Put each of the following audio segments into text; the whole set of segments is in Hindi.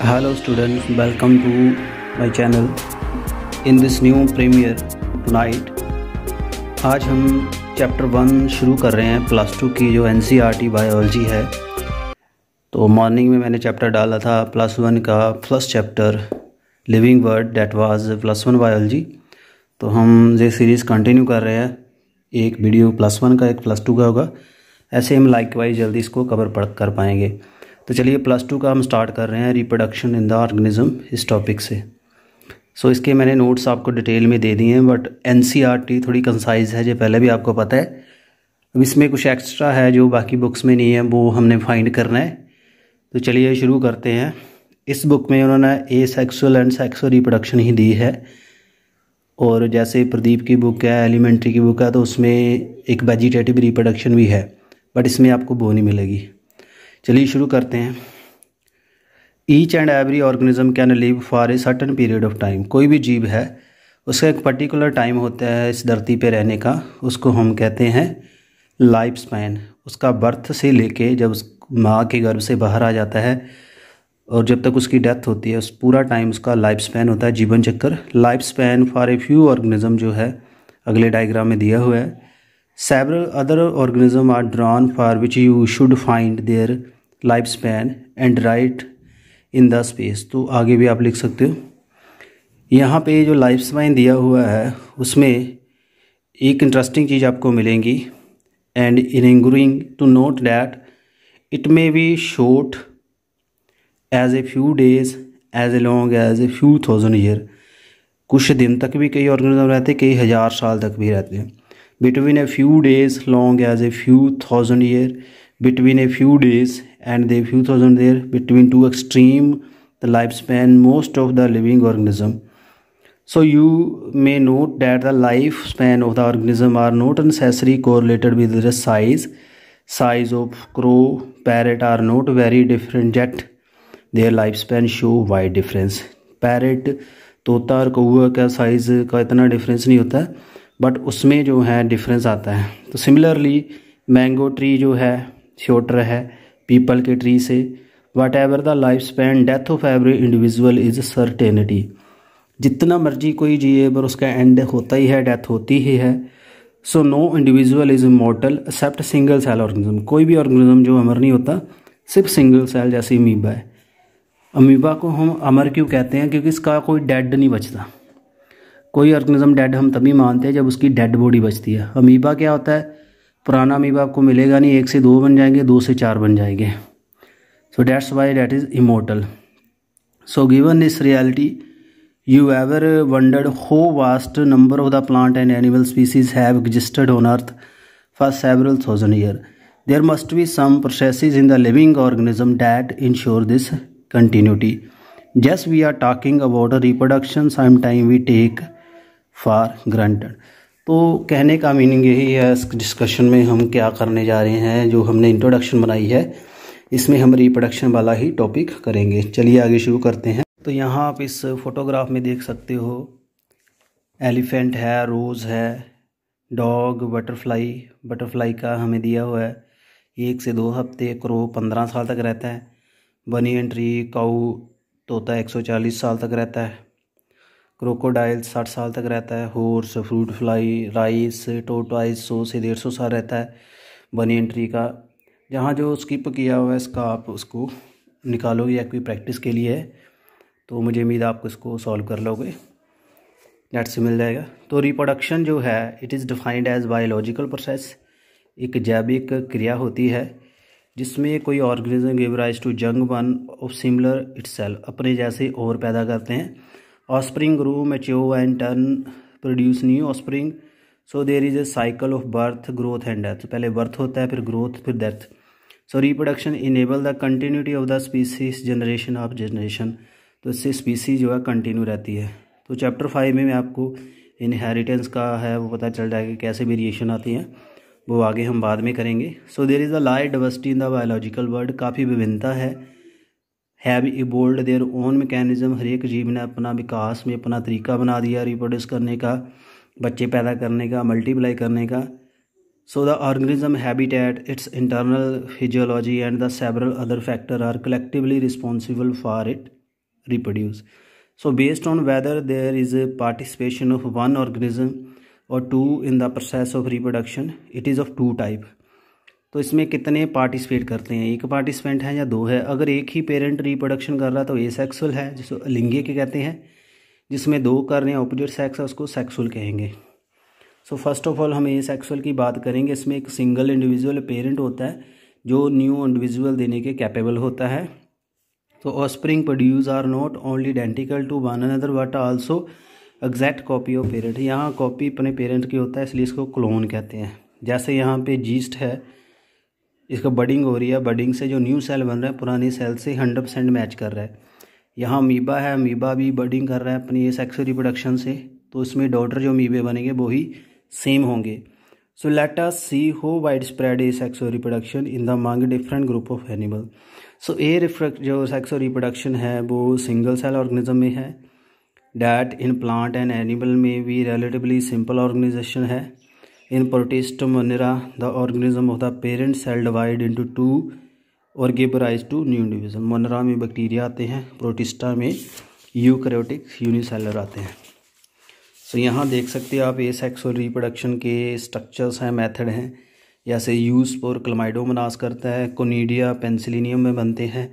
Hello students, welcome to my channel. In this new premiere tonight, आज हम चैप्टर 1 शुरू कर रहे हैं +2 की जो NCERT बायोलॉजी है। तो मॉर्निंग में मैंने चैप्टर डाला था +1 का first chapter living word, that was +1 biology. तो हम ये सीरीज़ कंटिन्यू कर रहे हैं, एक वीडियो +1 का एक +2 का होगा, ऐसे हम लाइकवाइज जल्दी इसको कवर कर पाएंगे। तो चलिए +2 का हम स्टार्ट कर रहे हैं, रिप्रोडक्शन इन द ऑर्गेनिज्म, इस टॉपिक से। सो इसके मैंने नोट्स आपको डिटेल में दे दिए हैं, बट NCERT थोड़ी कंसाइज है, जो पहले भी आपको पता है। अब इसमें कुछ एक्स्ट्रा है जो बाकी बुक्स में नहीं है, वो हमने फाइंड करना है। तो चलिए शुरू करते हैं। इस बुक में उन्होंने एसेक्सुअल एंड सेक्सुअल रिप्रोडक्शन ही दी है, और जैसे प्रदीप की बुक है, एलिमेंट्री की बुक है, तो उसमें एक वेजिटेटिव रिप्रोडक्शन भी है, बट इसमें आपको वो नहीं मिलेगी। चलिए शुरू करते हैं। Each and every organism can live for a certain period of time. कोई भी जीव है, उसका एक पर्टिकुलर टाइम होता है इस धरती पे रहने का, उसको हम कहते हैं लाइफ स्पैन। उसका बर्थ से लेके जब उस माँ के गर्भ से बाहर आ जाता है और जब तक उसकी डेथ होती है, उस पूरा टाइम उसका लाइफ स्पैन होता है, जीवन चक्र। Life span for a few organism जो है अगले डायग्राम में दिया हुआ है। Several other organisms are drawn for which you should find their lifespan and write in the space। तो आगे भी आप लिख सकते हो। यहाँ पे जो लाइफ स्पैन दिया हुआ है उसमें एक इंटरेस्टिंग चीज़ आपको मिलेगी, and intriguing to note that it may be short as a few days, as a long as a few thousand year. कुछ दिन तक भी कई ऑर्गेनिज्म रहते हैं, कई हज़ार साल तक भी रहते हैं। Between a few days long as a few thousand year, between a few days and a few thousand year, between two extreme the lifespan most of the living organism. So you may note that the lifespan of the organism are not necessarily correlated with the size of crow, parrot are not very different, yet their lifespan show wide difference। Parrot, तोता और कौवा का साइज़ का इतना डिफरेंस नहीं होता, बट उसमें जो है डिफरेंस आता है। तो सिमिलरली मैंगो ट्री जो है शॉर्टर है पीपल के ट्री से। What ever the life span death of every individual is certainty. जितना मर्जी कोई जिए पर उसका एंड होता ही है, डेथ होती ही है। So no individual is immortal except single cell organism. कोई भी ऑर्गेनिज्म जो अमर नहीं होता, सिर्फ सिंगल सेल, जैसे अमीबा है। अमीबा को हम अमर क्यों कहते हैं? क्योंकि इसका कोई डेड नहीं बचता। कोई ऑर्गेनिज्म डेड हम तभी मानते हैं जब उसकी डेड बॉडी बचती है। अमीबा क्या होता है? पुराना अमीबा आपको मिलेगा नहीं, 1 से 2 बन जाएंगे, 2 से 4 बन जाएंगे। So that's why that is immortal. So given this reality, you ever wondered how vast number of the plant and animal species have existed on earth for several thousand year? There must be some processes in the living organism that ensure this continuity. Just we are talking about reproduction, some time we take for granted. तो कहने का मीनिंग यही है, इस डिस्कशन में हम क्या करने जा रहे हैं, जो हमने इंट्रोडक्शन बनाई है इसमें हम रिप्रोडक्शन वाला ही टॉपिक करेंगे। चलिए आगे शुरू करते हैं। तो यहाँ आप इस फोटोग्राफ में देख सकते हो, एलिफेंट है, रोज़ है, डॉग, बटरफ्लाई का हमें दिया हुआ है 1 से 2 हफ्ते, क्रो 15 साल तक रहता है, बनियन ट्री, काऊ, तोता 140 साल तक रहता है, क्रोकोडाइल 60 साल तक रहता है, हॉर्स, फ्रूट फ्लाई, राइस, टोर्टोइस 100 से 150 साल रहता है। बनियन ट्री का जहाँ जो स्किप किया हुआ है इसका आप उसको निकालोगे, या कोई प्रैक्टिस के लिए है, तो मुझे उम्मीद आपको इसको सॉल्व कर लोगे, नेट से मिल जाएगा। तो रिप्रोडक्शन जो है, it is defined as biological process. एक जैविक क्रिया होती है जिसमें कोई organism give rise to young one of similar itself, अपने जैसे और पैदा करते हैं। Offspring grow, mature and turn produce new offspring. So there is a cycle of birth, growth and death. पहले बर्थ होता है, फिर ग्रोथ, फिर death. So reproduction enable the continuity of the species, generation of generation. तो इससे स्पीसीज जो है कंटिन्यू रहती है। तो चैप्टर 5 में मैं आपको इनहेरिटेंस का है वो पता चल जाएगा, कैसे वेरिएशन आती हैं, वो आगे हम बाद में करेंगे। So there is a large diversity in the biological world. काफ़ी विभिन्नता है। Have evolved their own mechanism. हर एक जीव ने अपना विकास में अपना तरीका बना दिया रिप्रोड्यूस करने का, बच्चे पैदा करने का, मल्टीप्लाई करने का। So the organism habitat, its internal physiology and the several other factor are collectively responsible for it reproduce. So based on whether there is a participation of one organism or two in the process of reproduction, it is of two type. तो इसमें कितने पार्टिसिपेट करते हैं, एक पार्टिसिपेंट है या दो है। अगर एक ही पेरेंट रिप्रोडक्शन कर रहा है तो एसेक्सुअल है, जिसको अलिंगिक कहते हैं। जिसमें दो कर रहे हैं ऑपोजिट सेक्स है उसको सेक्सुअल कहेंगे। सो फर्स्ट ऑफ ऑल हम एसेक्सुअल की बात करेंगे। इसमें एक सिंगल इंडिविजुअल पेरेंट होता है जो न्यू इंडिविजुअल देने के कैपेबल होता है। तो offspring produce are not only identical to one another but also exact copy of parent. यहाँ कॉपी अपने पेरेंट की होता है, इसलिए इसको क्लोन कहते हैं। जैसे यहाँ पे जीस्ट है, इसका बडिंग हो रही है, बडिंग से जो न्यू सेल बन रहा है पुराने सेल से 100% मैच कर रहा है। यहाँ अमीबा है, अमीबा भी बडिंग कर रहा है अपनी ये सेक्सुअल रिप्रोडक्शन से, तो इसमें डॉटर जो अमीबे बनेंगे वो ही सेम होंगे। So let us see how wide spread asexual reproduction in the among different group of animal. So जो सेक्सुअल रिप्रोडक्शन है वो सिंगल सेल ऑर्गेनिज्म में है, that in plant and animal में भी रिलेटिवली सिंपल ऑर्गेनाइजेशन है। In protist Monera the organism of the parent cell divide into two और give rise to new individual. Monera में बैक्टीरिया आते हैं, प्रोटिस्टा में यूकैरियोटिक यूनिसेलर आते हैं। सो यहाँ देख सकते हैं आप एसेक्सुअल रिप्रोडक्शन के स्ट्रक्चर्स हैं, मेथड हैं। जैसे यूस्पोर क्लमाइडोमोनास करता है, कोनिडिया पेंसिलिनियम में बनते हैं,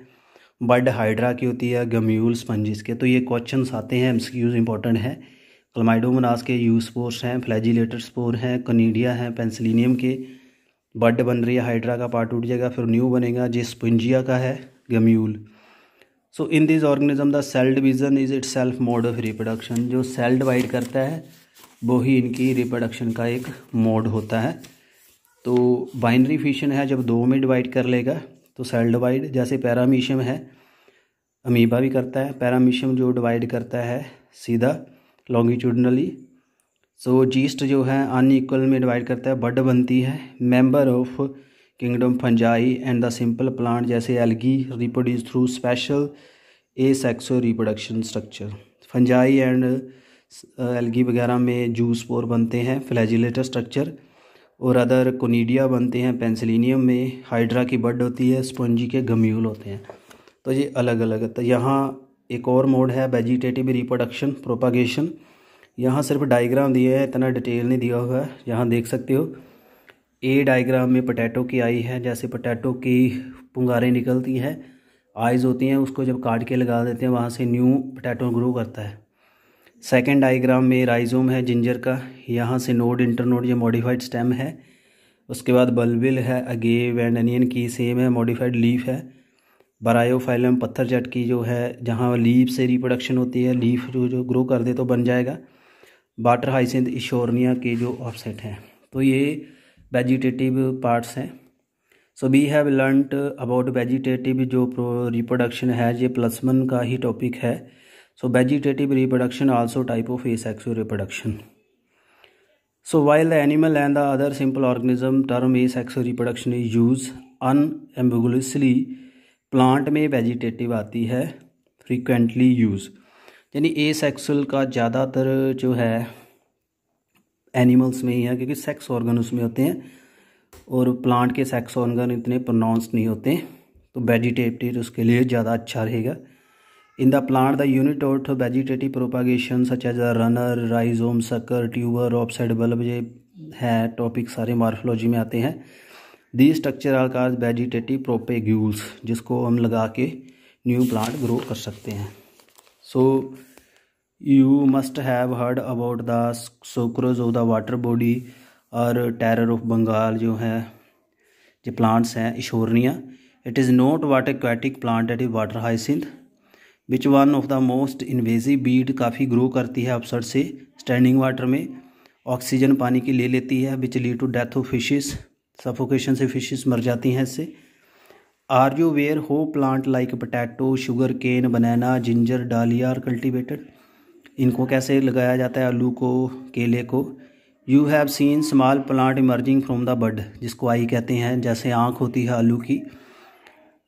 बड हाइड्रा की होती है, गम्यूल स्पंजिस के। तो ये क्वेश्चंस आते हैं, एमसीक्यूज इंपॉर्टेंट है। क्लमाइडोमोनास के यूस्पोर्स हैं, फ्लैजिलेटर स्पोर हैं, कोनिडिया हैं, पेंसिलिनियम के। बड बन रही है, हाइड्रा का पार्ट टूट जाएगा, फिर न्यू बनेगा, जो स्पंजिया का है gemmule. So in this organism the cell division is its self mode of reproduction. जो सेल डिवाइड करता है वो ही इनकी रिप्रोडक्शन का एक मोड होता है। तो बाइनरी फिशन है, जब दो में डिवाइड कर लेगा तो सेल डिवाइड। जैसे पैरामीशियम है, अमीबा भी करता है। पैरामीशियम जो डिवाइड करता है सीधा लॉन्गिट्यूडनली। सो जीस्ट जो है अनइक्वल में डिवाइड करता है, बड बनती है। Member of kingdom fungi and the simple plant जैसे algae reproduce through special asexual reproduction structure. Fungi and algae वगैरह में जूस्पोर बनते हैं, फ्लैजिलेटर स्ट्रक्चर। और अदर कोनिडिया बनते हैं पेंसिलिनियम में, हाइड्रा की बड होती है, स्पंजी के गम्यूल होते हैं। तो ये अलग अलग है। तो यहाँ एक और मोड है वेजिटेटिव रिप्रोडक्शन प्रोपागेशन। यहाँ सिर्फ डायग्राम दिए हैं, इतना डिटेल नहीं दिया हुआ है। यहाँ देख सकते हो ए डायग्राम में पोटैटो की आई है, जैसे पोटैटो की पुंगारें निकलती हैं, आइज़ होती हैं, उसको जब काट के लगा देते हैं वहाँ से न्यू पोटैटो ग्रो करता है। सेकंड डायग्राम में राइजोम है जिंजर का, यहाँ से नोड इंटरनोड ये मॉडिफाइड स्टेम है। उसके बाद बल्बिल है, अगेव एंड अनियन की सेम है, मॉडिफाइड लीफ है। बरायोफाइलम पत्थर चट की जो है, जहाँ लीफ से रिप्रोडक्शन होती है, लीफ जो ग्रो कर दे तो बन जाएगा। वाटर हाइसिंथ इशोर्निया के जो ऑफसेट हैं। तो ये वेजिटेटिव पार्ट्स हैं। So we have learned about vegetative जो रिप्रोडक्शन है, ये +1 का ही टॉपिक है। So vegetative reproduction also type of asexual reproduction. So while the animal and the other simple organism term asexual reproduction is use unambiguously, plant में वेजिटेटिव आती है फ्रीक्वेंटली यूज। यानी एसेक्सुअल का ज़्यादातर जो है एनिमल्स में ही है, क्योंकि सेक्स ऑर्गन उसमें होते हैं और प्लांट के सेक्स ऑर्गन इतने प्रोनाउंस नहीं होते, तो वेजिटेटिव उसके लिए ज़्यादा अच्छा रहेगा। In the plant the unit of vegetative propagation such as the runner, rhizome, sucker, tuber, offset bulb, ये है टॉपिक सारे मॉर्फोलॉजी में आते हैं। The structure are called vegetative propagules, जिसको हम लगा के न्यू प्लांट ग्रो कर सकते हैं। So you must have heard about the scourge of the water body और टेरर ऑफ बंगाल जो है, जो प्लांट्स हैं Eichhornia. It is not water aquatic plant, it is water hyacinth which one of the most invasive weed, काफ़ी ग्रो करती है अपसर्ट से स्टैंडिंग वाटर में। ऑक्सीजन पानी की ले लेती है, which lead to death of fishes, suffocation से फिशेस मर जाती हैं इससे। Are you aware how plant like potato, sugarcane, banana, ginger, dahlia are cultivated. इनको कैसे लगाया जाता है, आलू को, केले को। You have seen small plant emerging from the bud, जिसको आई कहते हैं, जैसे आँख होती है आलू की।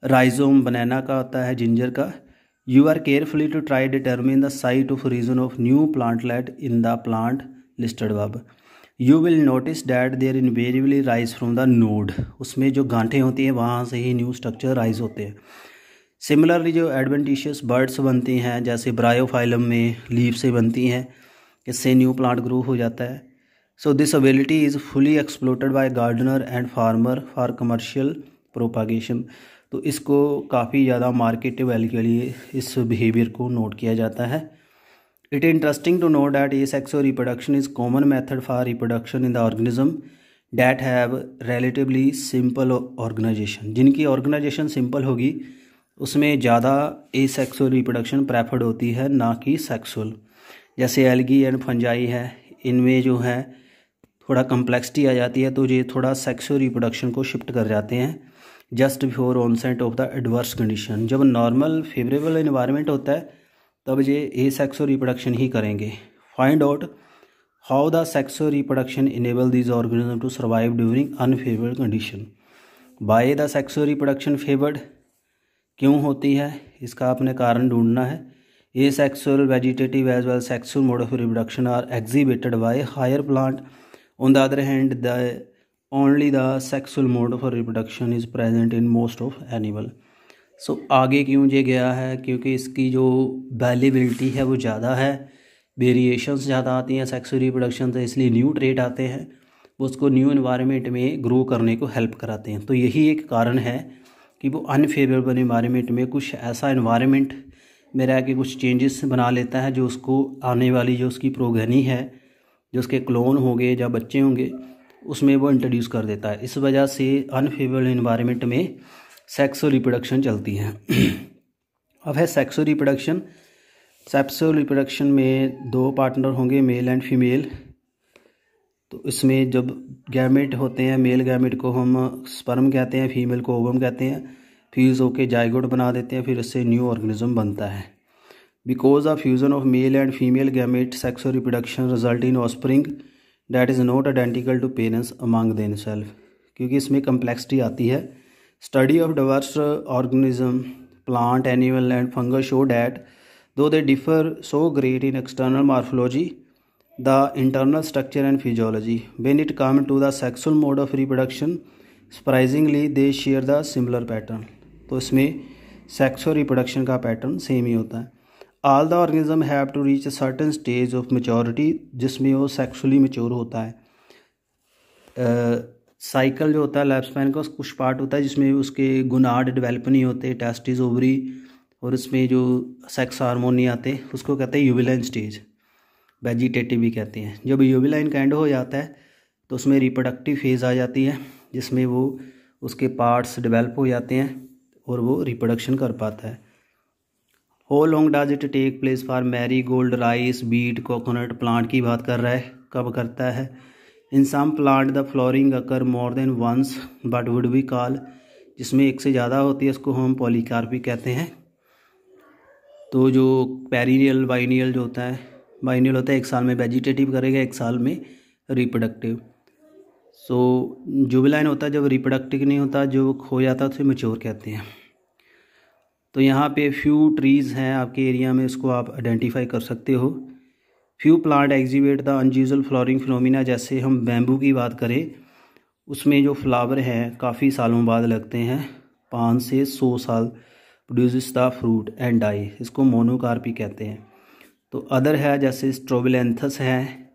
राइजोम बनाना का होता है, जिंजर का। You are carefully to try determine the site of region of new plantlet in the plant listed above. You will notice that there invariably rise from the node, उसमें जो गांठें होती हैं वहाँ से ही न्यू स्ट्रक्चर राइज होते हैं। सिमिलरली जो एडवेंटिशियस बर्ड्स बनती हैं जैसे ब्रायोफाइलम में लीफ से बनती हैं, इससे न्यू प्लांट ग्रो हो जाता है। So this ability is fully exploited by gardener and farmer for commercial propagation. तो इसको काफ़ी ज़्यादा मार्केट वैल्यू के लिए इस बिहेवियर को नोट किया जाता है। It is interesting to note that asexual reproduction is common method for reproduction in the organism that have relatively simple organization. जिनकी ऑर्गेनाइजेशन सिंपल होगी उसमें ज़्यादा एसेक्सुअल रिप्रोडक्शन प्रेफर्ड होती है, ना कि सेक्सुअल। जैसे एल्गी एंड फंजाई है, इनमें जो है थोड़ा कम्प्लेक्सिटी आ जाती है, तो ये थोड़ा सेक्सुअल रिप्रोडक्शन को शिफ्ट कर जाते हैं just before onset of the adverse condition. जब नॉर्मल फेवरेबल इन्वायरमेंट होता है तब ये एसेक्सुअल रिप्रोडक्शन ही करेंगे। Find out how the sexual reproduction enable this organism to survive during unfavourable condition. By the sexual reproduction favoured क्यों होती है, इसका आपने कारण ढूंढना है। Asexual vegetative as well sexual mode of reproduction are exhibited by higher plant. On the other hand the only the sexual mode of reproduction is present in most of animal. So आगे क्यों ये गया है, क्योंकि इसकी जो वैल्यूबिलिटी है वो ज़्यादा है, वेरिएशंस ज़्यादा आती हैं सेक्सुअल रिप्रोडक्शन से, इसलिए न्यू ट्रेट आते हैं वो उसको न्यू इन्वायरमेंट में ग्रो करने को हेल्प कराते हैं। तो यही एक कारण है कि वो अनफेवरेबल इन्वायरमेंट में कुछ ऐसा इन्वायरमेंट में रह के कुछ चेंजेस बना लेता है जो उसको आने वाली जो उसकी प्रोगेनी है, जो उसके क्लोन होंगे या बच्चे होंगे, उसमें वो इंट्रोड्यूस कर देता है। इस वजह से अनफेवरेबल इन्वायरमेंट में सेक्सुअल रिप्रोडक्शन चलती है। अब है सेक्सुअल रिप्रोडक्शन। सेक्सुअल रिप्रोडक्शन में दो पार्टनर होंगे, मेल एंड फीमेल। तो इसमें जब गैमेट होते हैं, मेल गैमेट को हम स्पर्म कहते हैं, फीमेल को ओवम कहते हैं, फ्यूज़ होकर जाइगोट बना देते हैं, फिर इससे न्यू ऑर्गेनिज्म बनता है। Because of fusion of male and female gamete sexual reproduction result in offspring that is not identical to parents among themselves. क्योंकि इसमें कम्प्लेक्सिटी आती है। Study of diverse organism plant animal and fungus show that though they differ so great in external morphology, the internal structure and physiology, when it comes to the sexual mode of reproduction, surprisingly they share the similar pattern। तो इसमें सेक्सुअल रिप्रोडक्शन का पैटर्न सेम ही होता है। All the organism have to reach a certain stage of maturity, जिसमें वो सेक्सुअली मेच्योर होता है। साइकिल जो होता है लाइफ स्पैन का, कुछ पार्ट होता है जिसमें उसके गुनाड डेवलप नहीं होते, टेस्टिस ओवरी, और उसमें जो सेक्स हार्मोन नहीं आते, उसको कहते हैं यूविलाइन स्टेज, वेजिटेटिव भी कहते हैं। जब यूविलाइन का एंड हो जाता है तो उसमें रिप्रोडक्टिव फेज़ आ जाती है, जिसमें वो उसके पार्ट्स डेवलप हो जाते हैं और वो रिप्रोडक्शन कर पाता है। How long does it take place for marigold, rice, beet, coconut plant की बात कर रहा है, कब करता है। In some plant the flowering occur more than once but would be call, जिसमें एक से ज़्यादा होती है उसको हम पॉलीकार्पी कहते हैं। तो जो पेरिनियल बाइनियल जो होता है, बाइनियल होता है एक साल में वेजिटेटिव करेगा, एक साल में रिप्रोडक्टिव। सो जुबिलाइन होता है जब रिप्रोडक्टिव नहीं होता, जो खो जाता है उसे मैच्योर कहते हैं। तो यहाँ पे फ्यू ट्रीज़ हैं आपके एरिया में, उसको आप आइडेंटिफाई कर सकते हो। Few plant exhibit the unusual flooring phenomena. जैसे हम बैम्बू की बात करें, उसमें जो फ्लावर हैं काफ़ी सालों बाद लगते हैं, 5 से 100 साल, produce the fruit and die, इसको मोनोकार्पी कहते हैं। तो अदर है जैसे स्ट्रोबिलेंथस है,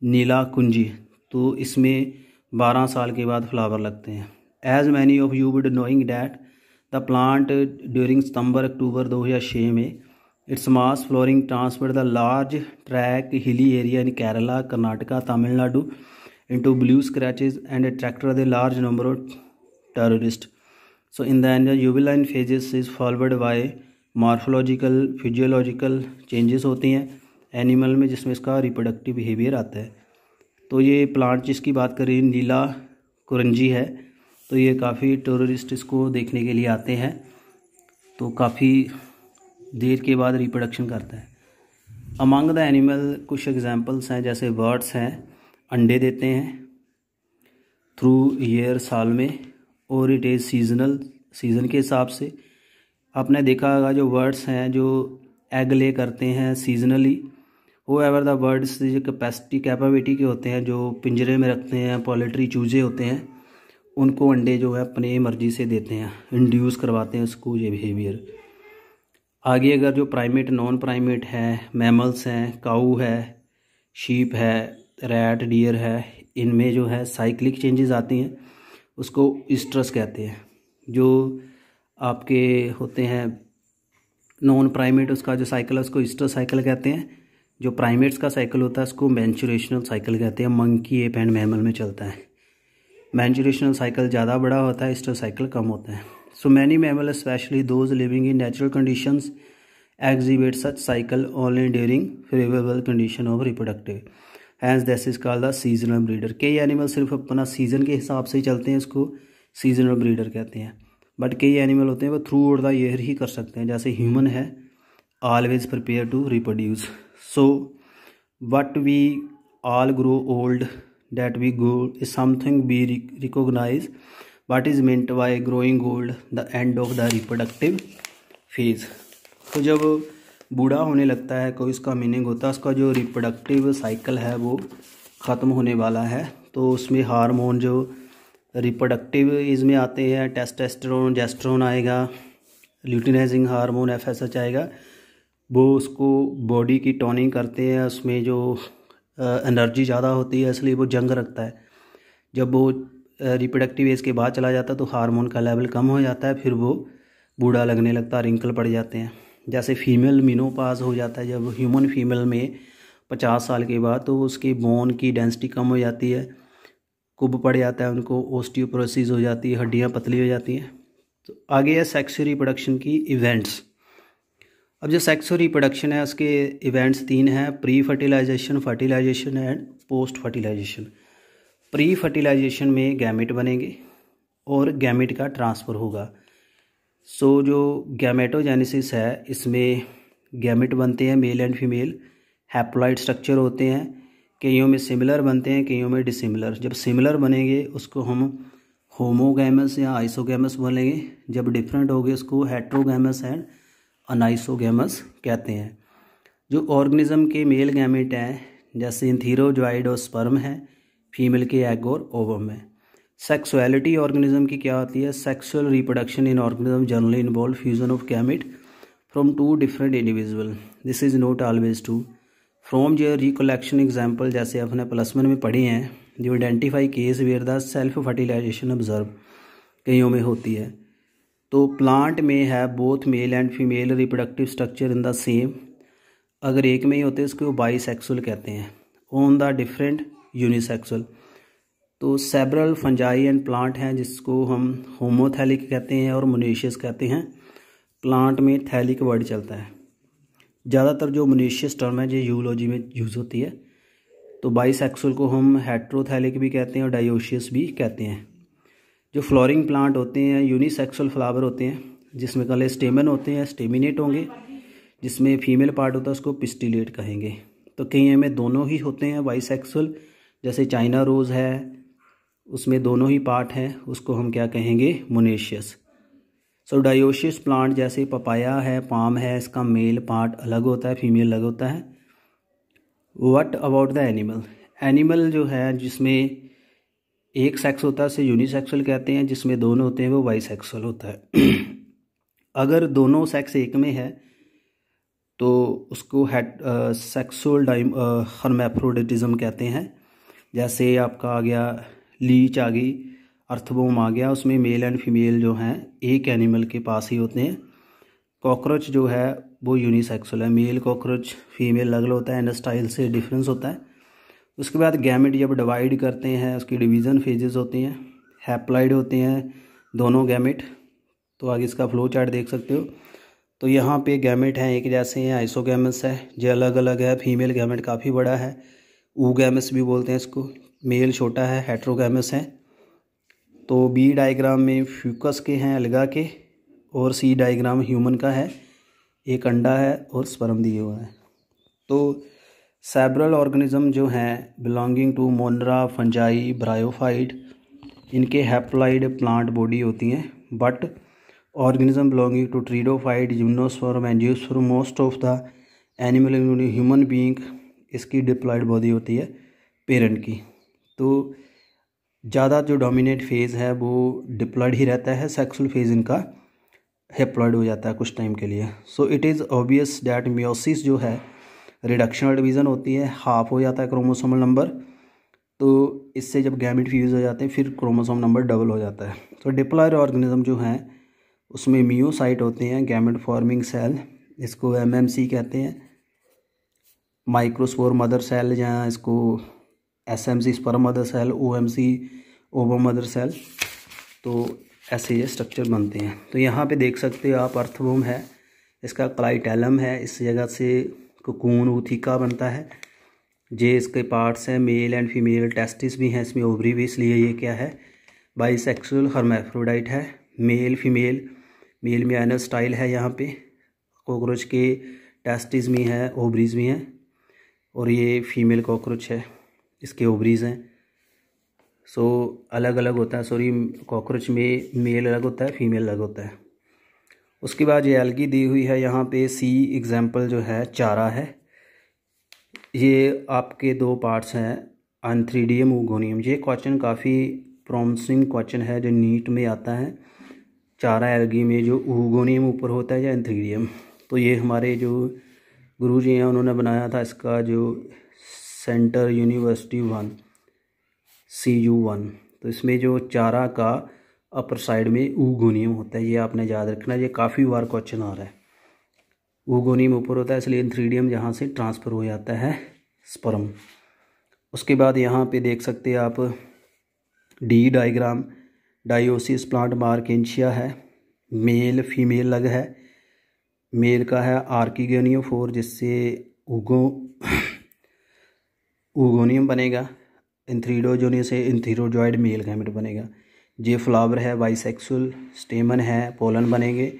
नीला कुंजी, तो इसमें 12 साल के बाद फ्लावर लगते हैं। As many of you would knowing that the plant during September October 2006 में its mass flowering transfer the large track hilly area in Kerala, Karnataka, Tamil Nadu into blue scratches and attracted a large number of tourists. So in the end, the juvenile phases is followed by morphological physiological changes होती हैं एनिमल में, जिसमें इसका रिप्रोडक्टिव बिहेवियर आता है। तो ये प्लांट जिसकी बात करें नीला कुरंजी है, तो ये काफ़ी टूरिस्ट इसको देखने के लिए आते हैं, तो काफ़ी देर के बाद रिप्रोडक्शन करता है। अमंग द एनिमल कुछ एग्जांपल्स हैं, जैसे बर्ड्स हैं, अंडे देते हैं थ्रू ईयर साल में, और इट इज़ सीजनल, सीज़न के हिसाब से। आपने देखा होगा जो बर्ड्स हैं जो एग ले करते हैं सीजनली, वो एवर द बर्ड्स जो कैपेबिलिटी के होते हैं, जो पिंजरे में रखते हैं, पोल्ट्री चूजे होते हैं, उनको अंडे जो है अपने मर्जी से देते हैं, इंड्यूस करवाते हैं उसको ये बिहेवियर। आगे अगर जो प्राइमेट नॉन प्राइमेट है, मैमल्स हैं, काऊ है, शीप है, रैट, डियर है, इनमें जो है साइक्लिक चेंजेस आती हैं, उसको ईस्ट्रस कहते हैं। जो आपके होते हैं नॉन प्राइमेट, उसका जो साइकिल है उसको ईस्ट्रस साइकिल कहते हैं। जो प्राइमेट्स का साइकिल होता है उसको मैंचुरेशनल साइकिल कहते हैं। मंकी, एप एंड मैमल में चलता है। मैंचुरेशनल साइकिल ज़्यादा बड़ा होता है, ईस्ट्रस साइकिल कम होता है। So many mammal specially those living in natural conditions exhibit such cycle only during favorable condition of reproductive, hence this is called the seasonal breeder। कई एनिमल सिर्फ अपना सीज़न के हिसाब से ही चलते हैं, इसको सीजनल ब्रीडर कहते हैं। बट कई एनिमल होते हैं वो थ्रू आउट द ईयर ही कर सकते हैं, जैसे ह्यूमन है always prepare to reproduce. So what we all grow old, that we go is something we recognize what is meant by growing old, the end of the reproductive phase। तो जब बूढ़ा होने लगता है कोई, इसका मीनिंग होता है उसका जो रिप्रोडक्टिव साइकिल है वो ख़त्म होने वाला है। तो उसमें हार्मोन जो रिप्रोडक्टिव इसमें आते हैं, टेस्टोस्टेरोन, जेस्ट्रोन आएगा, ल्यूटिनाइजिंग हार्मोन एफएसएच आएगा, वो उसको बॉडी की टोनिंग करते हैं। उसमें जो एनर्जी ज़्यादा होती है इसलिए वो जंग रखता है। जब वो रिप्रोडक्टिव एज के बाद चला जाता है तो हार्मोन का लेवल कम हो जाता है, फिर वो बूढ़ा लगने लगता है, रिंकल पड़ जाते हैं। जैसे फीमेल मेनोपॉज हो जाता है जब ह्यूमन फीमेल में 50 साल के बाद, तो उसकी बोन की डेंसिटी कम हो जाती है, कुब पड़ जाता है, उनको ओस्टियोपोरोसिस हो जाती है, हड्डियाँ पतली हो जाती हैं। तो आगे है सेक्सुअल रिप्रोडक्शन की इवेंट्स। अब जो सेक्सुअल रिप्रोडक्शन है उसके इवेंट्स 3 हैं, pre fertilization, fertilization and post fertilization. Pre fertilization में गैमेट बनेंगे और गैमेट का ट्रांसफ़र होगा। सो जो गैमेटोजेनेसिस है इसमें गैमेट बनते हैं mail and female, haploid structure होते हैं, कईयों में सिमिलर बनते हैं, कईयों में डिसिमिलर। जब सिमिलर बनेंगे उसको हम होमोगैमस या आइसोगैमस बोलेंगे, जब डिफरेंट होंगे उसको हेट्रोगैमस एंड अनाइसोगैमस कहते हैं। जो ऑर्गेनिज्म के मेल गैमेट हैं जैसे इंथीरोजॉइड और स्पर्म है, फीमेल के एग और ओवम है। सेक्सुअलिटी ऑर्गेनिज्म की क्या होती है? Sexual reproduction in organism generally involve fusion of gamete from 2 different individual, this is not always true. From your recollection example, जैसे अपने +1 में पढ़े हैं, जो identify case where the self fertilization observe, कईयों में होती है। तो प्लांट में है both male and female reproductive structure in the same, अगर एक में ही होते हैं उसको बाईसेक्सुअल कहते हैं। On the different unisexual. तो सेब्रल फंजाई एंड प्लांट हैं जिसको हम होमोथैलिक कहते हैं और मोनेशियस कहते हैं। प्लांट में थैलिक वर्ड चलता है, ज़्यादातर जो मोनेशियस टर्म है ये यूलॉजी में यूज़ होती है। तो बाईसेक्सुअल को हम हेट्रोथैलिक भी कहते हैं और डायोशियस भी कहते हैं। जो फ्लोरिंग प्लांट होते हैं यूनिसेक्सुअल फ्लावर होते हैं, जिसमें कल स्टेमन होते हैं, स्टेमिनेट होंगे, जिसमें फीमेल पार्ट होता है उसको पिस्टिलेट कहेंगे। तो कई में दोनों ही होते हैं बाईसेक्सुअल, जैसे चाइना रोज़ है उसमें दोनों ही पार्ट हैं, उसको हम क्या कहेंगे? मोनेशियस। सो डायोशियस प्लांट जैसे पपाया है, पाम है, इसका मेल पार्ट अलग होता है, फीमेल अलग होता है। What about the animal? Animal जो है जिसमें एक सेक्स होता है उसे यूनिसेक्सुअल कहते हैं, जिसमें दोनों होते हैं वो बाईसेक्सुअल होता है। अगर दोनों सेक्स एक में है तो उसको सेक्सुअल हर्मैफ्रोडिटिज्म कहते हैं। जैसे आपका आ गया लीच आ गई, अर्थवॉर्म आ गया, उसमें मेल एंड फीमेल जो हैं एक एनिमल के पास ही होते हैं। कॉकरोच जो है वो यूनिसेक्सुअल है, मेल कॉकरोच फीमेल अलग होता है, स्टाइल से डिफरेंस होता है। उसके बाद गैमेट जब डिवाइड करते हैं उसकी डिवीज़न फेजेस होती हैं, हैप्लॉइड होते हैं दोनों गैमेट। तो आगे इसका फ्लो चार्ट देख सकते हो। तो यहाँ पे गैमेट हैं एक जैसे हैं, आइसोगैमस है, जो अलग अलग है। फीमेल गैमेट काफ़ी बड़ा है, ऊगैमस भी बोलते हैं इसको, मेल छोटा है, हेट्रोगैमस है। तो बी डायग्राम में फ्यूकस के हैं अलगा के, और सी डायग्राम ह्यूमन का है, एक अंडा है और स्पर्म दिए हुआ है। तो सेब्रल ऑर्गेनिज्म जो हैं belonging to Monera, fungi, bryophyte, इनके हैप्लॉइड प्लांट बॉडी होती हैं। But organism belonging to pteridophyte, gymnosperm, angiosperm, most of the animal human being, इसकी डिप्लॉइड बॉडी होती है पेरेंट की। तो ज़्यादा जो डोमिनेट फेज़ है वो डिप्लॉयड ही रहता है, सेक्सुअल फेज़ इनका हेप्लॉयड हो जाता है कुछ टाइम के लिए। So it is obvious that meiosis जो है रिडक्शनल डिवीज़न होती है, हाफ हो जाता है क्रोमोसोमल नंबर। तो इससे जब गैमेट फ्यूज़ हो जाते हैं फिर क्रोमोसोम नंबर डबल हो जाता है। तो डिप्लॉयड ऑर्गेनिज्म जो हैं उसमें मियोसाइट होते हैं, गैमेट फॉर्मिंग सेल, इसको एमएमसी कहते हैं, माइक्रोस्पोर मदर सेल या इसको SMC sperm mother cell, OMC ovum mother cell. तो ऐसे ये स्ट्रक्चर बनते हैं। तो यहाँ पे देख सकते हो आप अर्थवोम है, इसका क्लाइटेलम है, इस जगह से कोकून ऊथिका बनता है। ये इसके पार्ट्स हैं, मेल एंड फीमेल टेस्टिस भी हैं इसमें, ओवरी भी, इसलिए ये क्या है बाइसेक्सुअल हर्मैफ्रोडाइट है। मेल फीमेल, मेल में एनस स्टाइल है यहाँ पे, कॉकरोच के टेस्टिस भी हैं, ओवरीज भी हैं, और ये फीमेल कॉकरोच है, इसके ओवरीज हैं। सो अलग अलग होता है, सॉरी कॉकरोच में मेल अलग होता है, फीमेल अलग होता है। उसके बाद ये एल्गी दी हुई है यहाँ पे, सी एग्जाम्पल जो है चारा है। ये आपके दो पार्ट्स हैं, एंथ्रीडियम ऊगोनियम। ये क्वेश्चन काफ़ी प्रॉमिसिंग क्वेश्चन है जो नीट में आता है। चारा एल्गी में जो ऊगोनियम ऊपर होता है या एंथ्रीडियम, तो ये हमारे जो गुरुजी हैं उन्होंने बनाया था इसका जो सेंटर यूनिवर्सिटी 1 CU1। तो इसमें जो चारा का अपर साइड में ऊगोनियम होता है, ये आपने याद रखना, ये काफ़ी बार क्वेश्चन आ रहा है। ऊगोनियम ऊपर होता है इसलिए एंथ्रीडियम जहाँ से ट्रांसफ़र हो जाता है स्पर्म। उसके बाद यहाँ पे देख सकते हैं आप डी डायग्राम, डायोसिस प्लांट मार्केंशिया है, मेल फीमेल अलग है। मेल का है आर्किगोनियोफोर, जिससे ऊगोनियम बनेगा। एंथ्रीडोजोनी से एंथ्रीडोजॉइड मेल गैमेट बनेगा। ये फ्लावर है, बाइसेक्सुअल, स्टेमन है, पोलन बनेंगे,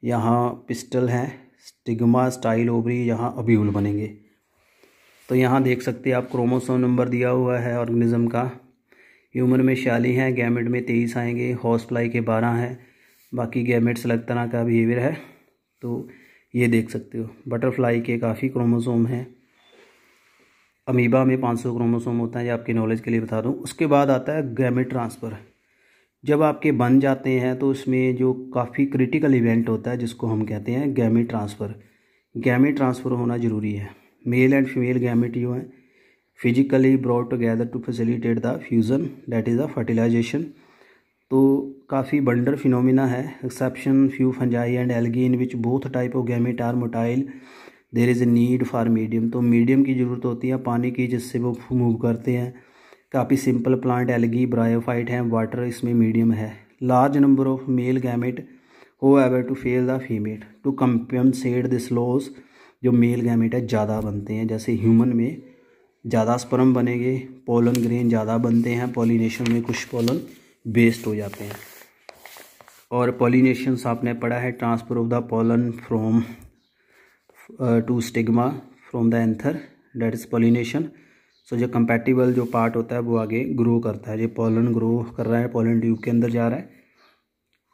यहाँ पिस्टल है, स्टिग्मा स्टाइल ओवरी, यहाँ अब्यूल बनेंगे। तो यहाँ देख सकते हैं आप क्रोमोसोम नंबर दिया हुआ है ऑर्गेनिज्म का। ह्यूमन में 46 हैं, गैमेट में 23 आएंगे, हॉर्स फ्लाई के 12 हैं, बाकी गैमेट्स अलग तरह का बिहेवियर है। तो ये देख सकते हो। बटरफ्लाई के काफ़ी क्रोमोसोम हैं। अमीबा में 500 क्रोमोसोम होता है, ये आपकी नॉलेज के लिए बता दूं। उसके बाद आता है गैमेट ट्रांसफ़र। जब आपके बन जाते हैं तो उसमें जो काफ़ी क्रिटिकल इवेंट होता है जिसको हम कहते हैं गैमेट ट्रांसफ़र। गैमेट ट्रांसफ़र होना ज़रूरी है। मेल एंड फीमेल गैमेट जो हैं physically brought together to facilitate the fusion, that is the fertilization. तो काफ़ी बंडर फिनोमिना है, exception few fungi and algae in which both type of gamete are motile, there is a need for medium. तो मीडियम की ज़रूरत होती है पानी की, जिससे वो मूव करते हैं। काफ़ी सिंपल प्लांट एल्गी ब्रायोफाइट हैं, वाटर इसमें मीडियम है। Large number of male gamete however to fail the female to compensate this loss. जो मेल गैमेट है ज़्यादा बनते हैं, जैसे ह्यूमन में ज़्यादा स्पर्म बनेंगे, पोलन ग्रेन ज़्यादा बनते हैं, पॉलिनेशन में कुछ पोलन वेस्ट हो जाते हैं। और पॉलिनेशंस आपने पढ़ा है, transfer of the pollen from to stigma from the anther, that is pollination. So जो कंपैटिबल जो पार्ट होता है वो आगे ग्रो करता है। ये पोलन ग्रो कर रहा है, पोलन ट्यूब के अंदर जा रहा है।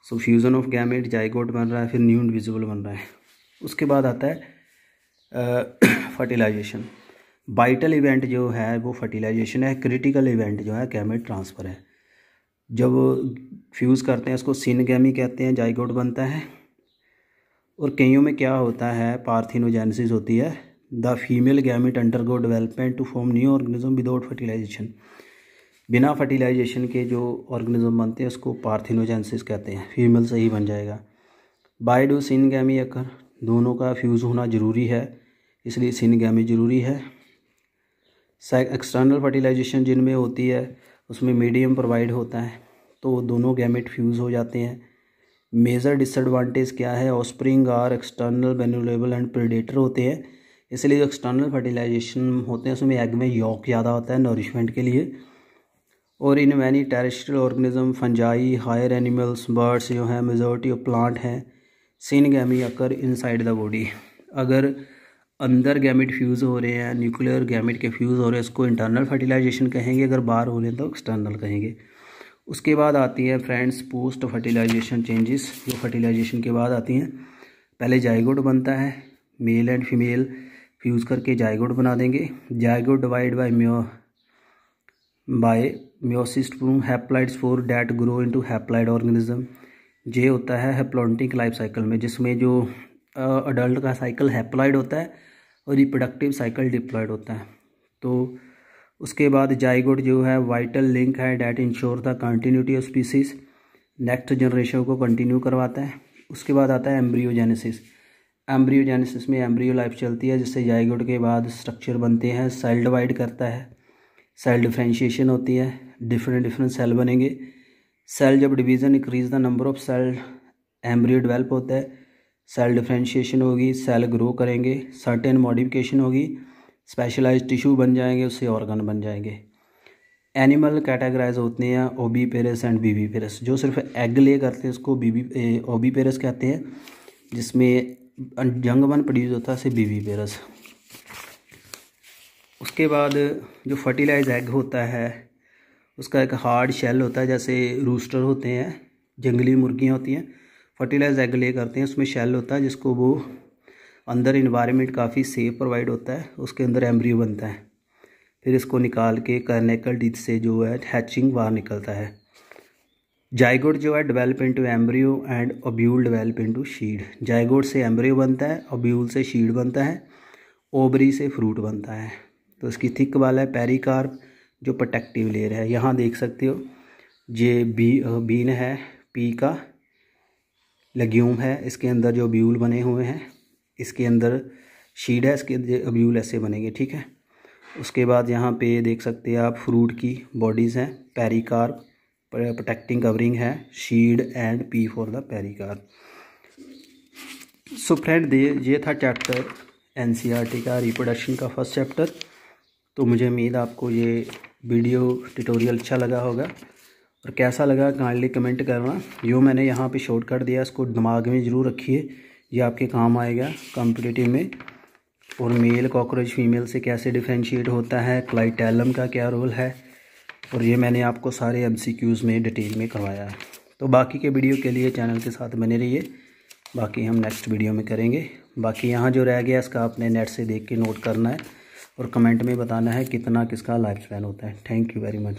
सो फ्यूज़न ऑफ गैमेट, जाइगोट बन रहा है, फिर न्यू इंडिविजुअल बन रहा है। उसके बाद आता है फर्टिलाइजेशन। वाइटल इवेंट जो है वो फर्टिलाइजेशन है, क्रिटिकल इवेंट जो है गैमेट ट्रांसफ़र है। जब फ्यूज़ करते हैं उसको सिनगैमी कहते हैं, जाइगोट बनता है। और कईयों में क्या होता है, पार्थिनोजेनेसिस होती है। The female gamete undergo development to form new organism without fertilization. बिना फर्टिलाइजेशन के जो ऑर्गेनिज्म बनते हैं उसको पार्थिनोजेनेसिस कहते हैं, फीमेल से ही बन जाएगा। बाय डू सिनगैमी अकर, दोनों का फ्यूज़ होना ज़रूरी है, इसलिए सिनगैमी ज़रूरी है। एक्सटर्नल फर्टिलाइजेशन जिनमें होती है उसमें मीडियम प्रोवाइड होता है, तो दोनों गैमेट फ्यूज़ हो जाते हैं। मेजर डिसएडवांटेज क्या है, offspring are external vulnerable and predator होते हैं, इसलिए जो एक्सटर्नल फर्टिलाइजेशन होते हैं उसमें एग में यॉक ज़्यादा होता है नरिशमेंट के लिए। और in many terrestrial organism, fungi, higher animals, birds जो हैं, मेजॉरिटी ऑफ प्लांट हैं, syngamy occur inside the body. अगर अंदर गैमेट फ्यूज़ हो रहे हैं, न्यूक्लियर गैमेट के फ्यूज़ हो रहे हैं, उसको इंटरनल फर्टिलाइजेशन कहेंगे, अगर बाहर हो रहे हैं तो एक्सटर्नल कहेंगे। उसके बाद आती है फ्रेंड्स पोस्ट फर्टिलाइजेशन चेंजेस, जो फर्टिलाइजेशन के बाद आती हैं। पहले जाइगोट बनता है, मेल एंड फीमेल फ्यूज़ करके जाइगोट बना देंगे। Zygote divide by meiosis to haploid spore that grow into haploid organism. जे होता है हैप्लॉन्टिक लाइफ साइकिल में, जिसमें जो अडल्ट का साइकिल हैप्लॉइड होता है और रिप्रोडक्टिव साइकिल डिप्लॉइड होता है। तो उसके बाद जाइगोट जो है वाइटल लिंक है that ensure the continuity of species, next generation को कंटिन्यू करवाता है। उसके बाद आता है एम्ब्रियोजेनेसिस। एम्ब्रियोजेनेसिस में एम्ब्रियो लाइफ चलती है, जिससे जाइगोट के बाद स्ट्रक्चर बनते हैं, सेल डिवाइड करता है, सेल डिफ्रेंशिएशन होती है, डिफरेंट सेल बनेंगे। सेल जब division increase the number of cell embryo develop होता है, सेल डिफ्रेंशिएशन होगी, सेल ग्रो करेंगे, सर्टेन मॉडिफिकेशन होगी, स्पेशलाइज्ड टिश्यू बन जाएंगे, उससे ऑर्गन बन जाएंगे। एनिमल कैटेगराइज होते हैं ओबीपेरस एंड बीबीपेरस। जो सिर्फ एग ले करते हैं उसको ओबीपेरस कहते हैं, जिसमें जंगमन प्रोड्यूस होता है उसे बीबीपेरस। उसके बाद जो फर्टिलाइज एग होता है उसका एक हार्ड शेल होता है, जैसे रूस्टर होते हैं, जंगली मुर्गियाँ होती हैं, फर्टिलाइज एग ले करते हैं, उसमें शेल होता है जिसको वो अंदर इन्वायरमेंट काफ़ी सेफ प्रोवाइड होता है, उसके अंदर एम्ब्रियो बनता है, फिर इसको निकाल के कार्नेकल टीथ से जो है हैचिंग बाहर निकलता है। जाइगोट जो है develop into embryo and ovule develop into शीड। Zygote से एम्ब्रियो बनता है, ओब्यूल से शीड बनता है, ओवरी से फ्रूट बनता है। तो इसकी थिक वाला है पेरिकार्प जो प्रोटेक्टिव लेयर है। यहाँ देख सकते हो ये बीन है, पी का लेग्यूम है, इसके अंदर जो ओब्यूल बने हुए हैं, इसके अंदर शीड है, इसके ओब्यूल ऐसे बनेंगे, ठीक है। उसके बाद यहाँ पे देख सकते हैं आप फ्रूट की बॉडीज़ हैं, पेरिकार्प प्रोटेक्टिंग कवरिंग है, शीड and P for the pericarp. So friend ये था चैप्टर एनसीईआरटी का रिप्रोडक्शन का फर्स्ट चैप्टर। तो मुझे उम्मीद आपको ये वीडियो ट्यूटोरियल अच्छा लगा होगा, और कैसा लगा काइंडली कमेंट करना। जो मैंने यहाँ पे शॉर्टकट दिया इसको दिमाग में ज़रूर रखिए, ये आपके काम आएगा कॉम्पिटिटिव में। और मेल कॉकरोच फीमेल से कैसे डिफ्रेंशिएट होता है, क्लाइटेलम का क्या रोल है, और ये मैंने आपको सारे MCQs में डिटेल में करवाया है। तो बाकी के वीडियो के लिए चैनल के साथ बने रहिए, बाकी हम नेक्स्ट वीडियो में करेंगे। बाकी यहाँ जो रह गया इसका आपने नेट से देख के नोट करना है और कमेंट में बताना है कितना किसका लाइफ स्पैन होता है। Thank you very much.